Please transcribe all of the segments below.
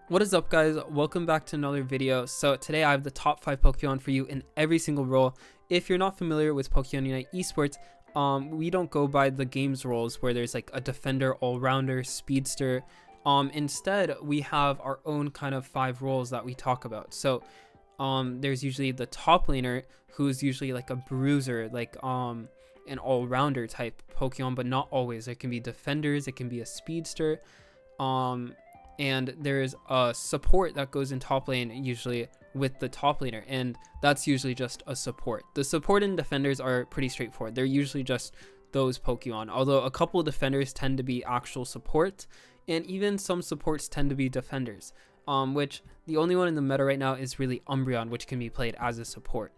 What is up, guys? Welcome back to another video. So today I have the top 5 Pokemon for you in every single role. If you're not familiar with Pokemon Unite esports, we don't go by the game's roles where there's like a defender, all-rounder, speedster. Instead we have our own kind of 5 roles that we talk about. So there's usually the top laner, who's usually like a bruiser, like an all-rounder type Pokemon, but not always. There can be defenders, it can be a speedster, and there's a support that goes in top lane usually with the top laner, and that's usually just a support. The support and defenders are pretty straightforward. They're usually just those Pokemon, although a couple of defenders tend to be actual support, and even some supports tend to be defenders, which the only one in the meta right now is really Umbreon, which can be played as a support.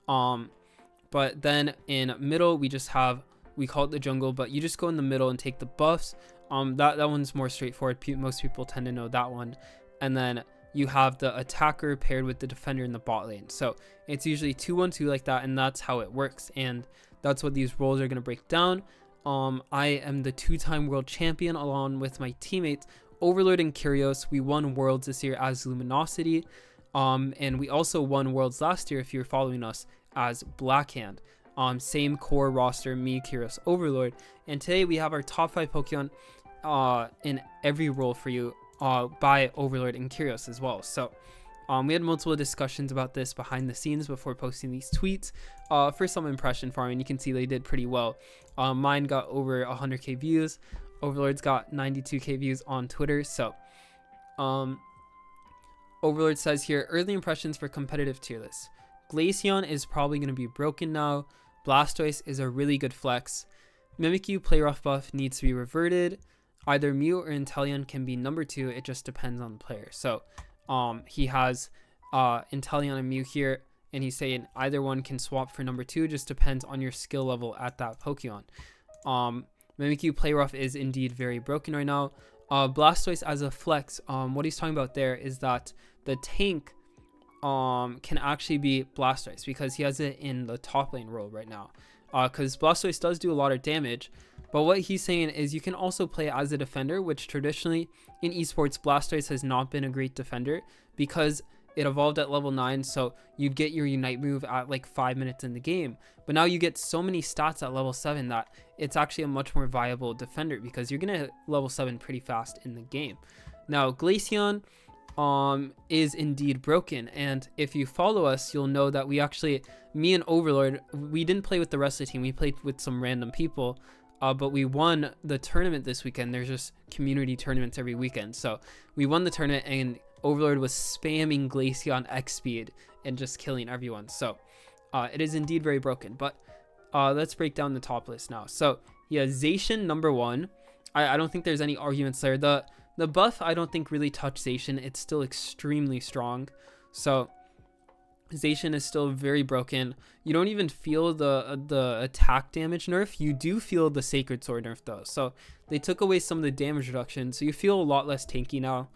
But then in middle we just have, we call it the jungle, but you just go in the middle and take the buffs. That one's more straightforward. Most people tend to know that one. And then you have the attacker paired with the defender in the bot lane. So it's usually 2-1-2 like that, and that's how it works. And that's what these roles are going to break down. I am the 2-time world champion along with my teammates Overlord and Curios. We won worlds this year as Luminosity. And we also won worlds last year, if you're following us, as Blackhand. Same core roster, me, Curios, Overlord. And today we have our top 5 Pokemon in every role for you by Overlord and Curios as well. So we had multiple discussions about this behind the scenes before posting these tweets. For some impression farming, you can see they did pretty well. Mine got over 100k views. Overlord's got 92k views on Twitter. So Overlord says here, early impressions for competitive tier list. Glaceon is probably going to be broken now. Blastoise is a really good flex. Mimikyu play rough buff needs to be reverted. Either Mew or Inteleon can be number 2. It just depends on the player. So he has Inteleon and Mew here, and he's saying either one can swap for number 2. Just depends on your skill level at that Pokemon. Mimikyu play rough is indeed very broken right now. Blastoise as a flex, what he's talking about there is that the tank can actually be Blastoise because he has it in the top lane role right now. Because Blastoise does do a lot of damage, but what he's saying is you can also play as a defender, which traditionally in esports Blastoise has not been a great defender because it evolved at level 9, so you'd get your Unite move at like 5 minutes in the game, but now you get so many stats at level 7 that it's actually a much more viable defender because you're gonna hit level 7 pretty fast in the game. Now Glaceon is indeed broken, and if you follow us you'll know that we actually, me and Overlord, we didn't play with the rest of the team, we played with some random people, but we won the tournament this weekend. There's just community tournaments every weekend, so we won the tournament and Overlord was spamming Glaceon X speed and just killing everyone. So it is indeed very broken, but let's break down the top list now. So yeah, Zacian number 1. I don't think there's any arguments there. The buff I don't think really touched Zacian. It's still extremely strong. So Zacian is still very broken. You don't even feel the attack damage nerf. You do feel the Sacred Sword nerf though. So they took away some of the damage reduction. So you feel a lot less tanky now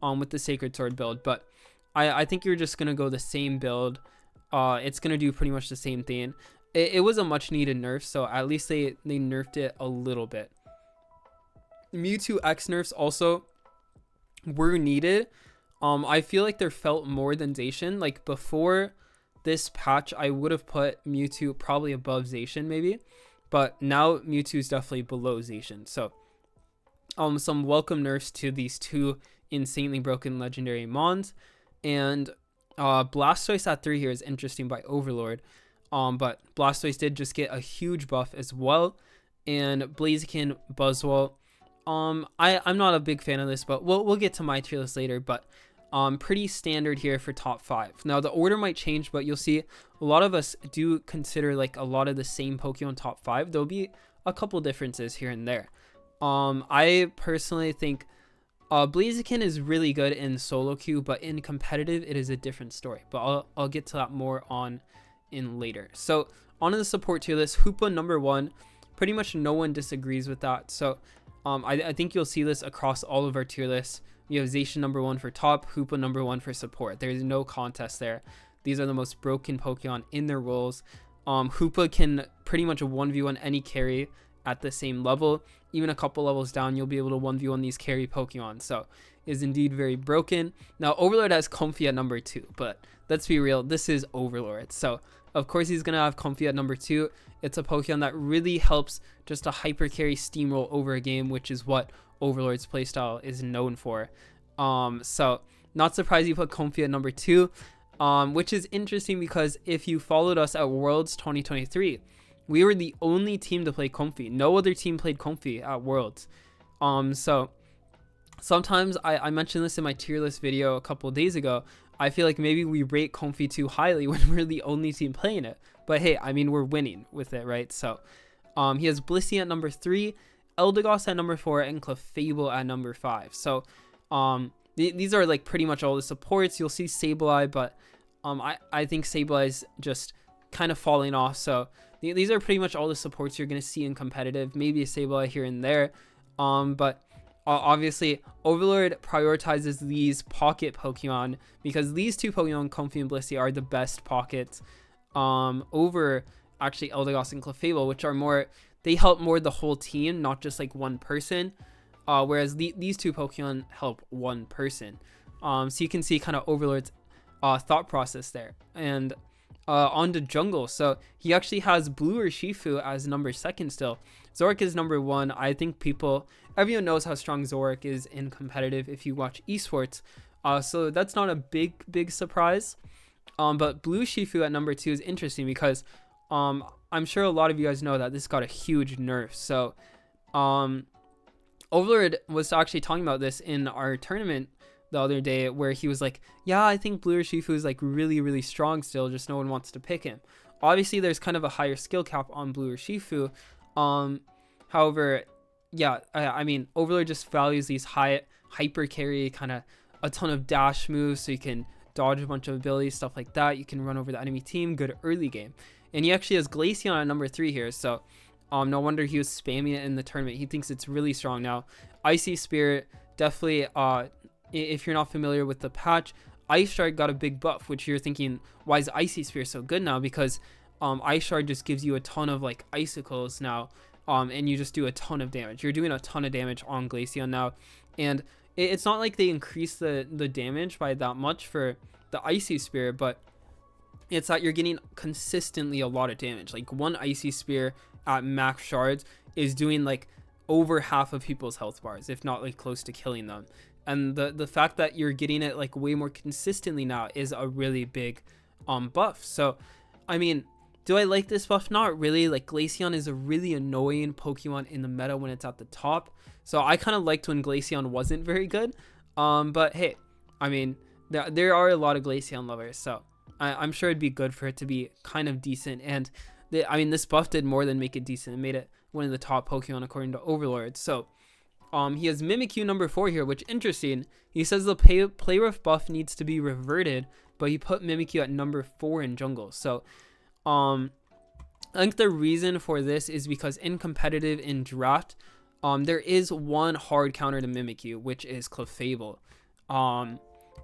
with the Sacred Sword build. But I think you're just going to go the same build. It's going to do pretty much the same thing. It was a much needed nerf. So at least they nerfed it a little bit. Mewtwo X nerfs also were needed. I feel like they're felt more than Zacian. Like before this patch, I would have put Mewtwo probably above Zacian maybe, but now Mewtwo is definitely below Zacian. So some welcome nerfs to these 2 insanely broken legendary mons. And Blastoise at 3 here is interesting by Overlord, but Blastoise did just get a huge buff as well. And Blaziken, Buzzwole, I'm not a big fan of this, but we'll get to my tier list later. But pretty standard here for top 5. Now the order might change, but you'll see a lot of us do consider like a lot of the same Pokemon top 5. There'll be a couple differences here and there. I personally think Blaziken is really good in solo queue, but in competitive it is a different story, but I'll get to that more on in later. So on to the support tier list. Hoopa number 1, pretty much no one disagrees with that. So I think you'll see this across all of our tier lists. You have Zacian number 1 for top, Hoopa number 1 for support. There's no contest there. These are the most broken Pokemon in their roles. Hoopa can pretty much 1v1 any carry at the same level. Even a couple levels down, you'll be able to 1v1 these carry Pokemon. So is indeed very broken. Now Overlord has Comfy at number 2, but let's be real, this is Overlord. So of course he's gonna have Comfy at number 2. It's a Pokemon that really helps just to hyper carry steamroll over a game, which is what Overlord's playstyle is known for. So not surprised you put Comfy at number 2, which is interesting because if you followed us at Worlds 2023, we were the only team to play Comfy. No other team played Comfy at Worlds. So sometimes I mentioned this in my tier list video a couple of days ago. I feel like maybe we rate Comfy too highly when we're the only team playing it. But hey, I mean, we're winning with it, right? So he has Blissey at number 3, Eldegoss at number 4, and Clefable at number 5. So these are like pretty much all the supports. You'll see Sableye, but I think Sableye is just kind of falling off. So these are pretty much all the supports you're going to see in competitive. Maybe a Sableye here and there. But obviously, Overlord prioritizes these pocket Pokemon because these two Pokemon, Comfy and Blissey, are the best pockets over actually Eldegoss and Clefable, which are more, they help more the whole team, not just like one person. Whereas these two Pokemon help one person. So you can see kind of Overlord's thought process there. And on to Jungle. So he actually has Blue Urshifu as number 2 still. Zoroark is number 1. I think everyone knows how strong Zoroark is in competitive if you watch esports. So that's not a big surprise. But Blue Urshifu at number 2 is interesting because I'm sure a lot of you guys know that this got a huge nerf. So Overlord was actually talking about this in our tournament the other day, where he was like, yeah, I think Blue Urshifu is like really strong still, just no one wants to pick him. Obviously there's kind of a higher skill cap on Blue Urshifu. However, yeah, I mean, Overlord just values these high hyper carry, kind of a ton of dash moves, so you can dodge a bunch of abilities, stuff like that. You can run over the enemy team, good early game. And he actually has Glaceon at number 3 here, so no wonder he was spamming it in the tournament. He thinks it's really strong. Now Icy Spirit, definitely, if you're not familiar with the patch, Ice Shard got a big buff, which you're thinking, why is Icy Spirit so good now? Because Ice Shard just gives you a ton of like icicles now, and you just do a ton of damage. You're doing a ton of damage on Glaceon now, and it's not like they increase the damage by that much for the Icy Spear, but it's that you're getting consistently a lot of damage. Like one Icy Spear at max shards is doing like over half of people's health bars, if not like close to killing them. And the fact that you're getting it like way more consistently now is a really big buff. So I mean, do I like this buff? Not really. Like Glaceon is a really annoying Pokemon in the meta when it's at the top. So I kind of liked when Glaceon wasn't very good. But hey, I mean, there are a lot of Glaceon lovers, so I'm sure it'd be good for it to be kind of decent. And I mean, this buff did more than make it decent. It made it one of the top Pokemon according to Overlord. So he has Mimikyu number 4 here, which interesting. He says the play rough buff needs to be reverted, but he put Mimikyu at number 4 in jungle. So I think the reason for this is because in competitive in draft, there is one hard counter to Mimikyu, which is Clefable.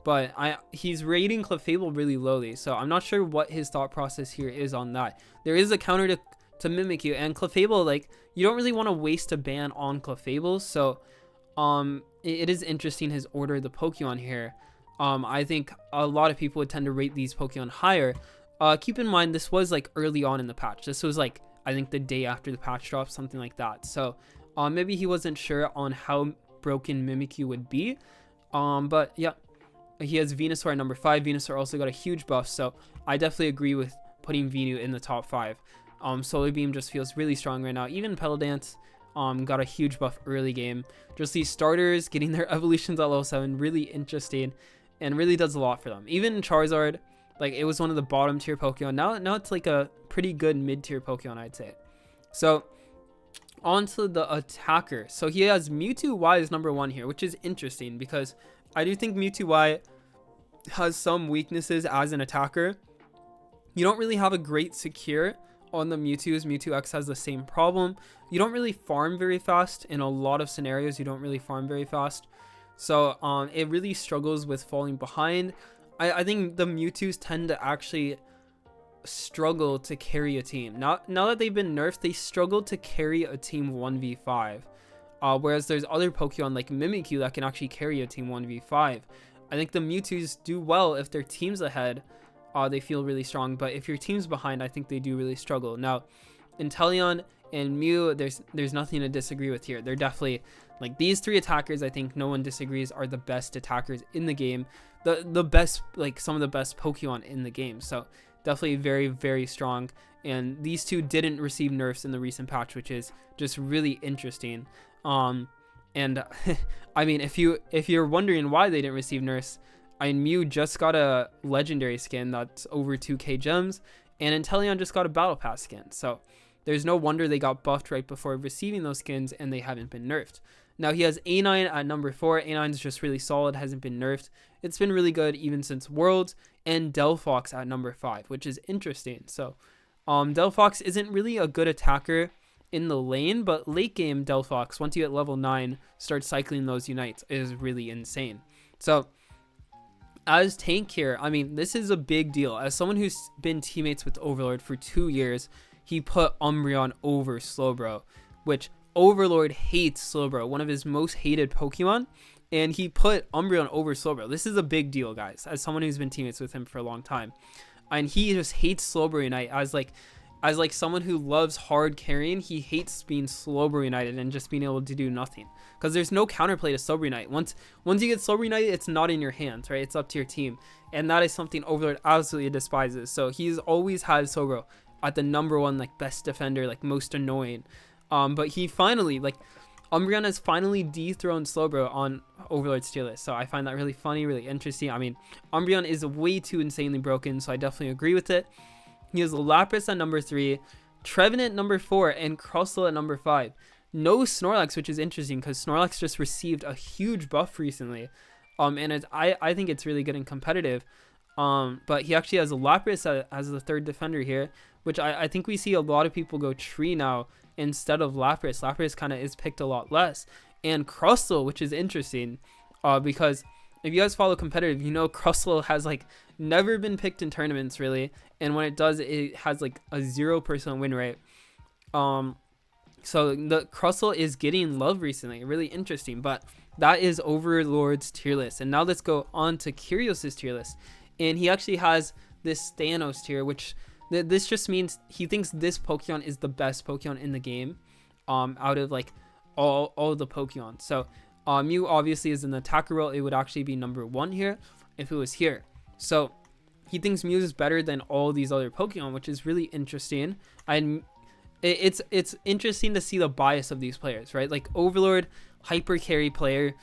But he's rating Clefable really lowly, so I'm not sure what his thought process here is on that. There is a counter to Mimikyu, and Clefable, like, you don't really want to waste a ban on Clefable, so it is interesting his order of the Pokemon here. I think a lot of people would tend to rate these Pokemon higher. Keep in mind, this was like early on in the patch. This was like, I think the day after the patch drop, something like that. So maybe he wasn't sure on how broken Mimikyu would be. But yeah, he has Venusaur at number 5. Venusaur also got a huge buff, so I definitely agree with putting Venu in the top 5. Solar Beam just feels really strong right now. Even Petal Dance got a huge buff early game. Just these starters getting their evolutions at level 7, really interesting, and really does a lot for them. Even Charizard, like, it was one of the bottom tier Pokemon. Now it's like a pretty good mid tier Pokemon, I'd say. So on to the attacker. So he has Mewtwo Y as number 1 here, which is interesting because I do think Mewtwo Y has some weaknesses as an attacker. You don't really have a great secure on the Mewtwo's. Mewtwo X has the same problem. You don't really farm very fast. In a lot of scenarios, you don't really farm very fast. So it really struggles with falling behind. I think the Mewtwo's tend to actually struggle to carry a team. Now that they've been nerfed, they struggle to carry a team 1v5. Whereas there's other Pokemon like Mimikyu that can actually carry a team 1v5. I think the Mewtwo's do well if their team's ahead. They feel really strong, but if your team's behind, I think they do really struggle. Now, Inteleon and Mew, there's nothing to disagree with here. They're definitely, like, these three attackers, I think no one disagrees, are the best attackers in the game. The best, like, some of the best Pokemon in the game. So definitely very, very strong. And these two didn't receive nerfs in the recent patch, which is just really interesting. And I mean, if you're wondering why they didn't receive nerfs, Mew just got a legendary skin that's over 2k gems, and Inteleon just got a battle pass skin. So there's no wonder they got buffed right before receiving those skins, and they haven't been nerfed. Now he has A9 at number 4. A9 is just really solid, hasn't been nerfed. It's been really good even since Worlds. And Delphox at number 5, which is interesting. So Delphox isn't really a good attacker in the lane, but late game Delphox, once you get level 9, start cycling those unites, is really insane. So as tank here, I mean, this is a big deal. As someone who's been teammates with Overlord for 2 years, he put Umbreon over Slowbro, which Overlord hates Slowbro, one of his most hated Pokemon, and he put Umbreon over Slowbro. This is a big deal, guys, as someone who's been teammates with him for a long time. And he just hates Slowbro Unite as like someone who loves hard carrying. He hates being Slowbro United and just being able to do nothing, because there's no counterplay to Slowbro Unite. Once you get Slowbro United, it's not in your hands, right? It's up to your team, and that is something Overlord absolutely despises. So he's always had Slowbro at the number 1, like, best defender, like, most annoying. But he finally, like, Umbreon has finally dethroned Slowbro on Overlord's tier list. So I find that really funny, really interesting. I mean, Umbreon is way too insanely broken, so I definitely agree with it. He has Lapras at number 3, Trevenant number 4, and Crustle at number 5. No Snorlax, which is interesting because Snorlax just received a huge buff recently. And I think it's really good and competitive. But he actually has Lapras as the 3rd defender here, which I think we see a lot of people go Tree now instead of Lapras. Lapras kind of is picked a lot less. And Crustle, which is interesting, because if you guys follow competitive, you know Crustle has, like, never been picked in tournaments really, and when it does, it has like a 0% win rate. So the Crustle is getting love recently, really interesting. But that is Overlord's tier list, and now let's go on to Curios' tier list. And he actually has this Thanos tier, which this just means he thinks this Pokemon is the best Pokemon in the game, out of, like, all the Pokemon. So Mew obviously is in the attacker role. It would actually be number 1 here if it was here. So he thinks Mew is better than all these other Pokemon, which is really interesting. And it's interesting to see the bias of these players, right? Like, Overlord, hyper carry player,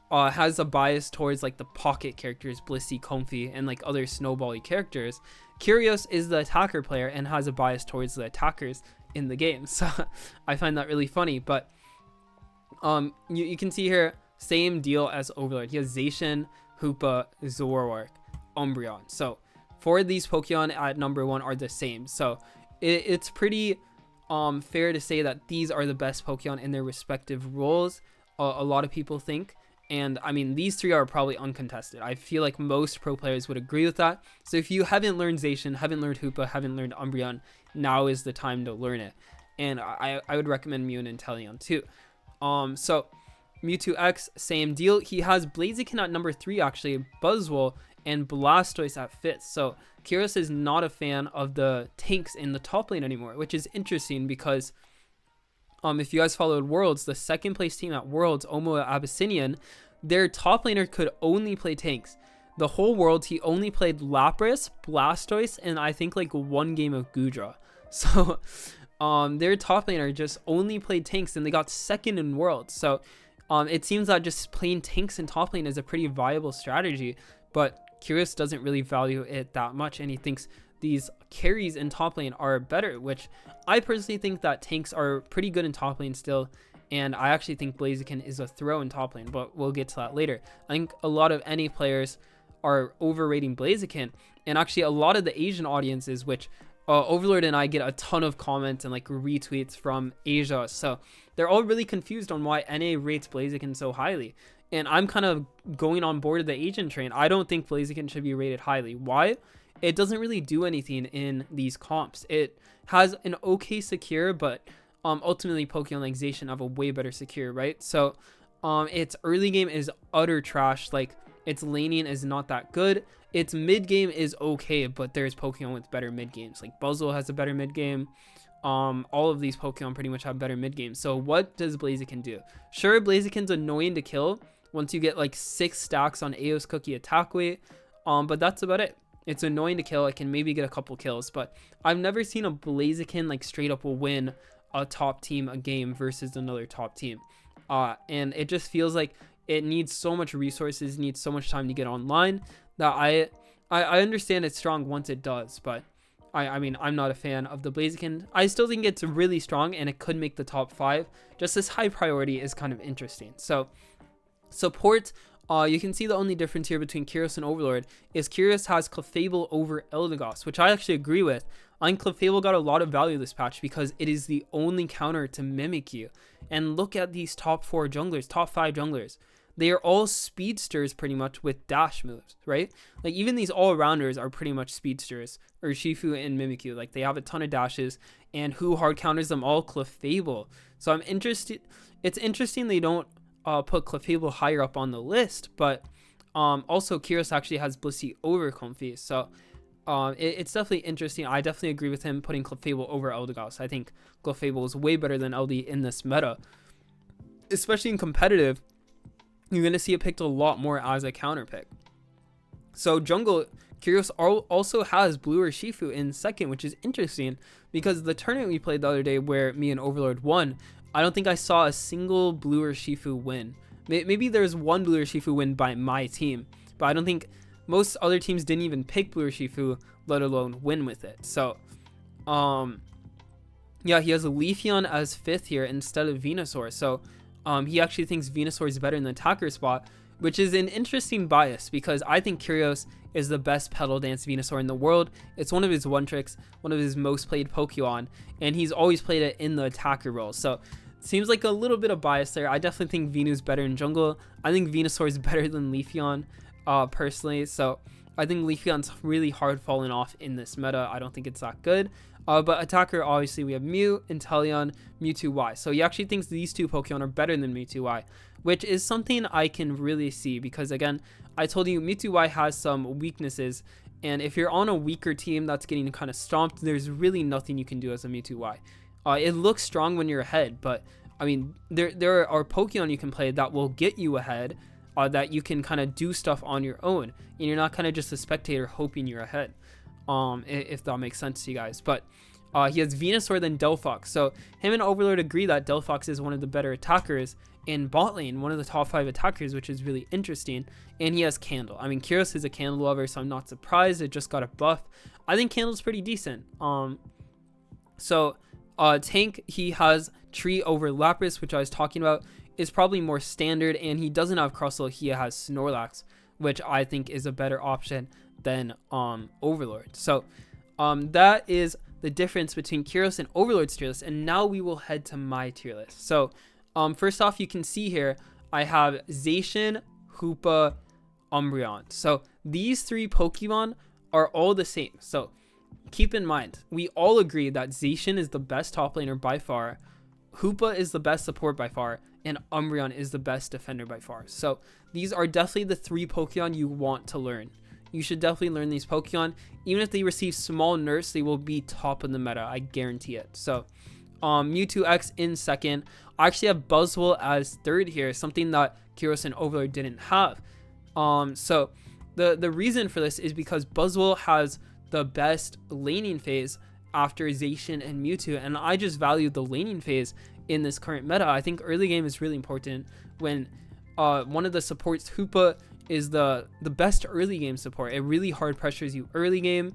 has a bias towards, like, the pocket characters, Blissey, Comfy, and, like, other snowbally characters. Curios is the attacker player and has a bias towards the attackers in the game. So I find that really funny. But you can see here, same deal as Overlord. He has Zacian, Hoopa, Zoroark, Umbreon. So 4 of these Pokemon at number 1 are the same. So it's pretty fair to say that these are the best Pokemon in their respective roles. A lot of people think. And I mean, these 3 are probably uncontested. I feel like most pro players would agree with that. So if you haven't learned Zacian, haven't learned Hoopa, haven't learned Umbreon, now is the time to learn it. And I would recommend Mew and Inteleon too. So Mewtwo X, same deal. He has Blaziken at number 3 actually, Buzzwole, and Blastoise at 5th. So Curios is not a fan of the tanks in the top lane anymore, which is interesting because if you guys followed Worlds, the 2nd place team at Worlds, Omo Abyssinian, their top laner could only play tanks. The whole World, he only played Lapras, Blastoise, and I think like 1 game of Goodra. So their top laner just only played tanks, and they got 2nd in Worlds. So it seems that just playing tanks in top lane is a pretty viable strategy, but Curios doesn't really value it that much, and he thinks these carries in top lane are better, which I personally think that tanks are pretty good in top lane still, and I actually think Blaziken is a throw in top lane, but we'll get to that later. I think a lot of NA players are overrating Blaziken, and actually a lot of the Asian audiences, which Overlord and I get a ton of comments and, like, retweets from Asia, so they're all really confused on why NA rates Blaziken so highly. And I'm kind of going on board of the Asian train. I don't think Blaziken should be rated highly. Why? it doesn't really do anything in these comps. It has an okay secure, but ultimately Pokemon like Zacian have a way better secure, right? So its early game is utter trash. Like, its laning is not that good. Its mid game is okay, but there's Pokemon with better mid games. Like Buzzwole has a better mid game. All of these Pokemon pretty much have better mid games. So what does Blaziken do? Sure, Blaziken's annoying to kill once you get like 6 stacks on Aeos Cookie attack weight, but that's about it. It's annoying to kill. It can maybe get a couple kills, but I've never seen a Blaziken like straight up will win a top team a game versus another top team. And it just feels like it needs so much resources, needs so much time to get online, that I understand it's strong once it does, but I mean, I'm not a fan of the Blaziken. I still think it's really strong and it could make the top 5. Just this high priority is kind of interesting. So support, you can see the only difference here between Curios and Overlord is Curios has Clefable over Eldegoss, which I actually agree with. I think Clefable got a lot of value this patch because it is the only counter to Mimikyu. And look at these top 4 junglers, top 5 junglers. They are all speedsters pretty much with dash moves, right? Like even these all-rounders are pretty much speedsters, or Shifu and Mimikyu. Like they have a ton of dashes, and who hard counters them all? Clefable. So I'm interested. It's interesting they don't put Clefable higher up on the list, but also Curios actually has Blissey over Comfey. So it's definitely interesting. I definitely agree with him putting Clefable over Eldegoss. I think Clefable is way better than LD in this meta, especially in competitive. You're going to see it picked a lot more as a counter pick. So jungle, Curios also has Blue or Shifu in second, which is interesting because the tournament we played the other day where me and Overlord won, I don't think I saw a single Blue or Shifu win. Maybe there's one Blue or Shifu win by my team, but I don't think most other teams didn't even pick Blue or Shifu, let alone win with it. So, yeah, he has a Leafeon as 5th here instead of Venusaur. So, he actually thinks Venusaur is better in the attacker spot, which is an interesting bias because I think Curios is the best Petal Dance Venusaur in the world. It's one of his one tricks, one of his most played Pokemon, and he's always played it in the attacker role. So it seems like a little bit of bias there. I definitely think Venu's better in jungle. I think Venusaur is better than Leafeon, personally. So I think Leafeon's really hard falling off in this meta. I don't think it's that good. But attacker, obviously, we have Mew, Inteleon, Mewtwo Y. So he actually thinks these two Pokemon are better than Mewtwo Y, which is something I can really see because, again, I told you Mewtwo Y has some weaknesses. And if you're on a weaker team that's getting kind of stomped, there's really nothing you can do as a Mewtwo Y. It looks strong when you're ahead, but, I mean, there are Pokemon you can play that will get you ahead, that you can kind of do stuff on your own. And you're not kind of just a spectator hoping you're ahead. If that makes sense to you guys. But he has Venusaur then Delphox. So him and Overlord agree that Delphox is one of the better attackers in bot lane, one of the top 5 attackers, which is really interesting. And he has Candle. I mean, Curios is a Candle lover, so I'm not surprised. It just got a buff. I think Candle's pretty decent. Tank, he has Tree over Lapras, which I was talking about, is probably more standard, and he doesn't have Crustle. He has Snorlax, which I think is a better option than Overlord. So that is the difference between Curios and Overlord's tier list, and now we will head to my tier list. So first off, you can see here I have Zacian, Hoopa, Umbreon. So these 3 Pokemon are all the same. So keep in mind, we all agree that Zacian is the best top laner by far, Hoopa is the best support by far, and Umbreon is the best defender by far. So these are definitely the 3 Pokemon you want to learn. You should definitely learn these Pokemon. Even if they receive small nerfs, they will be top of the meta. I guarantee it. So, Mewtwo X in second. I actually have Buzzwole as 3rd here, something that Curios and Overlord didn't have. So, the reason for this is because Buzzwole has the best laning phase after Zacian and Mewtwo, and I just value the laning phase in this current meta. I think early game is really important when one of the supports, Hoopa, is the best early game support. It really hard pressures you early game.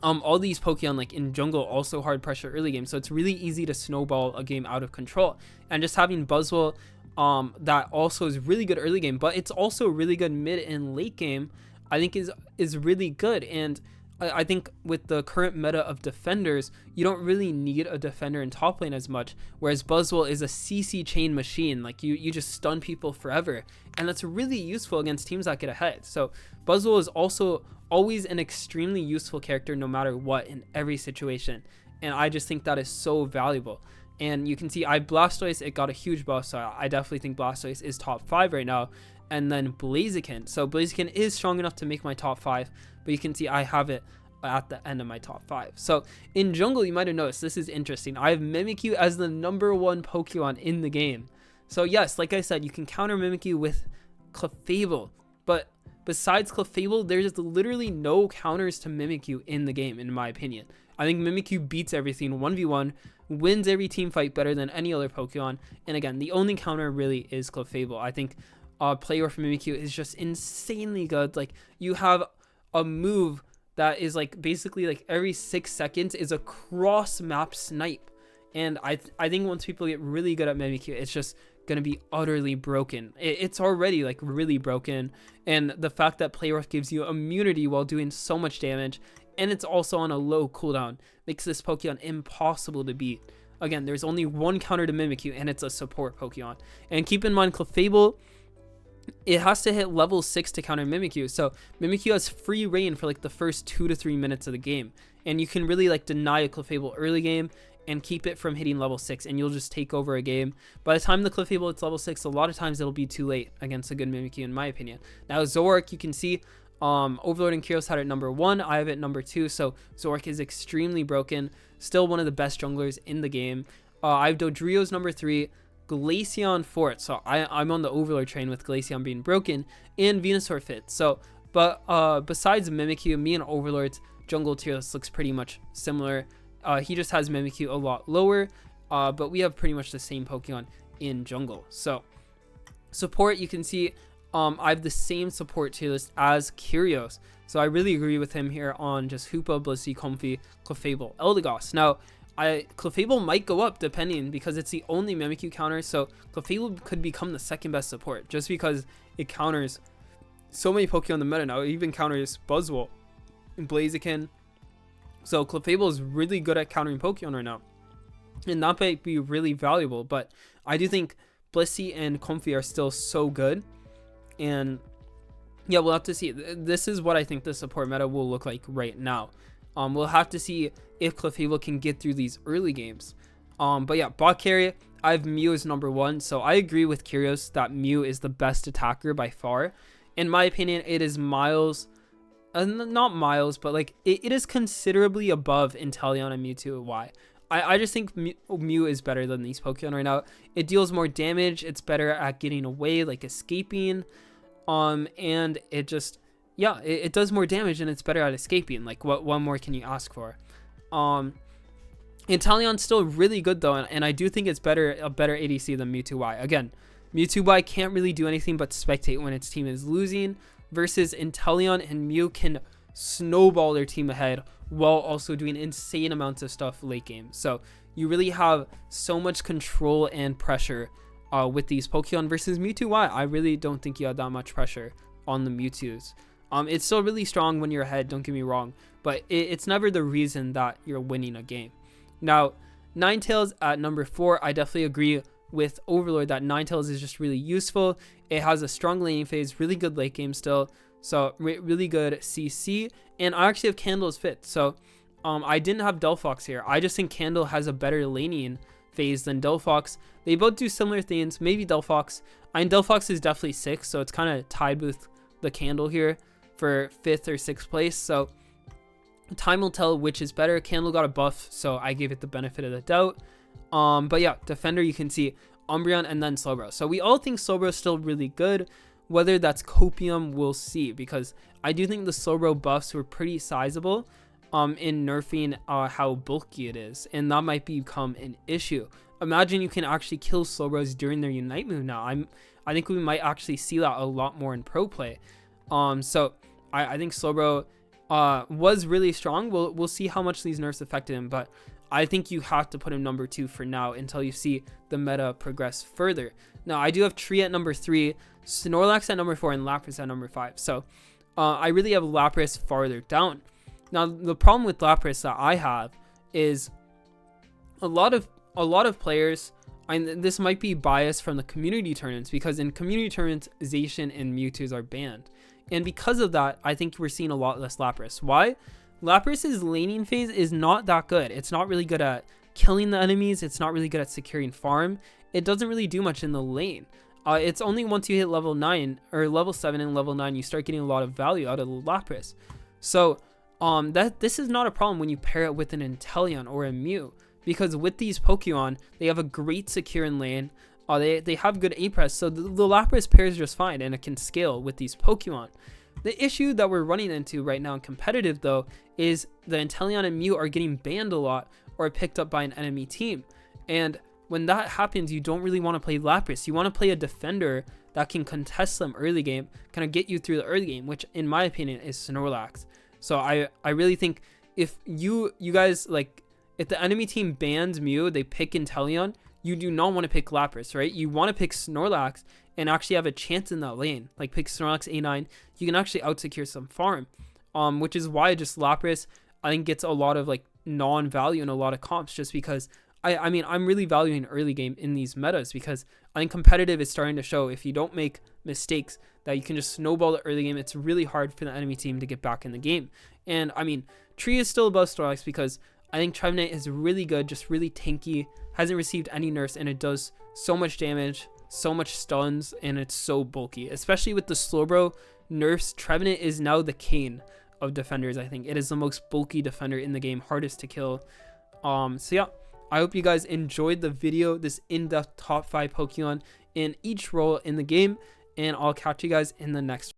All these Pokemon like in jungle also hard pressure early game, so it's really easy to snowball a game out of control. And just having Buzzwole that also is really good early game, but it's also really good mid and late game, I think is really good. And I think with the current meta of defenders, you don't really need a defender in top lane as much, whereas Buzzwole is a CC chain machine. Like you just stun people forever, and that's really useful against teams that get ahead. So Buzzwole is also always an extremely useful character no matter what in every situation, and I just think that is so valuable. And you can see Blastoise, it got a huge buff, so I definitely think Blastoise is top 5 right now. And then Blaziken, so Blaziken is strong enough to make my top 5, but you can see I have it at the end of my top 5. So in jungle, you might have noticed, this is interesting, I have Mimikyu as the #1 Pokemon in the game. So yes, like I said, you can counter Mimikyu with Clefable, but besides Clefable, there's literally no counters to Mimikyu in the game, in my opinion. I think Mimikyu beats everything 1v1, wins every team fight better than any other Pokemon, and again, the only counter really is Clefable. I think Play Rough Mimikyu is just insanely good. Like, you have a move that is like basically like every 6 seconds is a cross map snipe, and I think once people get really good at Mimikyu, it's just gonna be utterly broken. It's already like really broken, and the fact that Play Rough gives you immunity while doing so much damage, and it's also on a low cooldown, makes this Pokemon impossible to beat. Again, there's only one counter to Mimikyu, and it's a support Pokemon. And keep in mind, Clefable, it has to hit level 6 to counter Mimikyu, so Mimikyu has free reign for like the first 2 to 3 minutes of the game, and you can really like deny a Clefable early game and keep it from hitting level 6, and you'll just take over a game. By the time the Clefable hits level 6, a lot of times it'll be too late against a good Mimikyu, in my opinion. Now Zoroark, you can see Overlord and Curios had it #1, I have it #2, so Zoroark is extremely broken, still one of the best junglers in the game. I have Dodrio's #3, Glaceon 4th, so I'm on the Overlord train with Glaceon being broken, and Venusaur 5th. So, but besides Mimikyu, me and Overlord's jungle tier list looks pretty much similar. He just has Mimikyu a lot lower, but we have pretty much the same Pokemon in jungle. So, support, you can see I have the same support tier list as Curios. So I really agree with him here on just Hoopa, Blissey, Comfey, Clefable, Eldegoss. Now, Clefable might go up depending, because it's the only Mimikyu counter, so Clefable could become the 2nd best support just because it counters so many Pokemon in the meta now. It even counters Buzzwole and Blaziken, so Clefable is really good at countering Pokemon right now, and that might be really valuable. But I do think Blissey and Comfey are still so good, and yeah, we'll have to see. This is what I think the support meta will look like right now. We'll have to see if Clefable can get through these early games. But yeah, bot carry, I have Mew as #1. So I agree with Curios that Mew is the best attacker by far. In my opinion, it is miles, not miles, but like it is considerably above Inteleon and Mewtwo. Why? I just think Mew is better than these Pokemon right now. It deals more damage. It's better at getting away, like escaping. And it just, yeah, it does more damage, and it's better at escaping. Like, what more can you ask for? Inteleon's still really good though, and I do think it's a better ADC than Mewtwo Y. Again, Mewtwo Y can't really do anything but spectate when its team is losing, versus Inteleon and Mew can snowball their team ahead while also doing insane amounts of stuff late game. So you really have so much control and pressure with these Pokemon, versus Mewtwo Y. I really don't think you have that much pressure on the Mewtwo's. It's still really strong when you're ahead, don't get me wrong, but it's never the reason that you're winning a game. Now, Ninetales at #4, I definitely agree with Overlord that Ninetales is just really useful. It has a strong laning phase, really good late game still, so really good CC, and I actually have Candle as 5th, so I didn't have Delphox here. I just think Candle has a better laning phase than Delphox. They both do similar things, maybe Delphox. Delphox is definitely 6th, so it's kind of tied with the Candle here for 5th or 6th place, so time will tell which is better. Candle got a buff, so I gave it the benefit of the doubt. But yeah, Defender, you can see Umbreon and then Slowbro. So we all think Slowbro is still really good. Whether that's Copium, we'll see, because I do think the Slowbro buffs were pretty sizable in nerfing how bulky it is, and that might become an issue. Imagine you can actually kill Slowbros during their Unite move now. I think we might actually see that a lot more in pro play. So I think Slowbro was really strong. We'll see how much these nerfs affected him, but I think you have to put him #2 for now until you see the meta progress further. Now, I do have Tree at #3, Snorlax at #4, and Lapras at #5. So I really have Lapras farther down. Now, the problem with Lapras that I have is a lot of a lot of players, and this might be biased from the community tournaments, because in community tournaments, Zacian and Mewtwo's are banned. And because of that, I think we're seeing a lot less Lapras. Why? Lapras's laning phase is not that good. It's not really good at killing the enemies. It's not really good at securing farm. It doesn't really do much in the lane. It's only once you hit level 9 or level 7 and level 9, you start getting a lot of value out of Lapras. So this is not a problem when you pair it with an Inteleon or a Mew, because with these Pokemon, they have a great secure in lane. They have good A-Press, so the Lapras pairs just fine, and it can scale with these Pokemon. The issue that we're running into right now in competitive, though, is the Inteleon and Mew are getting banned a lot or picked up by an enemy team. And when that happens, you don't really want to play Lapras. You want to play a defender that can contest them early game, kind of get you through the early game, which in my opinion is Snorlax. So I really think if you guys, like, if the enemy team bans Mew, they pick Inteleon, you do not want to pick Lapras, right? You want to pick Snorlax and actually have a chance in that lane. Like, pick Snorlax A9, you can actually out-secure some farm. Which is why just Lapras, I think, gets a lot of, like, non-value in a lot of comps, just because I mean, I'm really valuing early game in these metas, because I think competitive is starting to show if you don't make mistakes that you can just snowball the early game. It's really hard for the enemy team to get back in the game. And I mean, Tree is still above Snorlax because I think Trevenant is really good, just really tanky, hasn't received any nerfs, and it does so much damage, so much stuns, and it's so bulky. Especially with the Slowbro nerfs, Trevenant is now the king of defenders. I think it is the most bulky defender in the game, hardest to kill. So yeah, I hope you guys enjoyed the video, this in-depth top 5 Pokemon in each role in the game, and I'll catch you guys in the next one.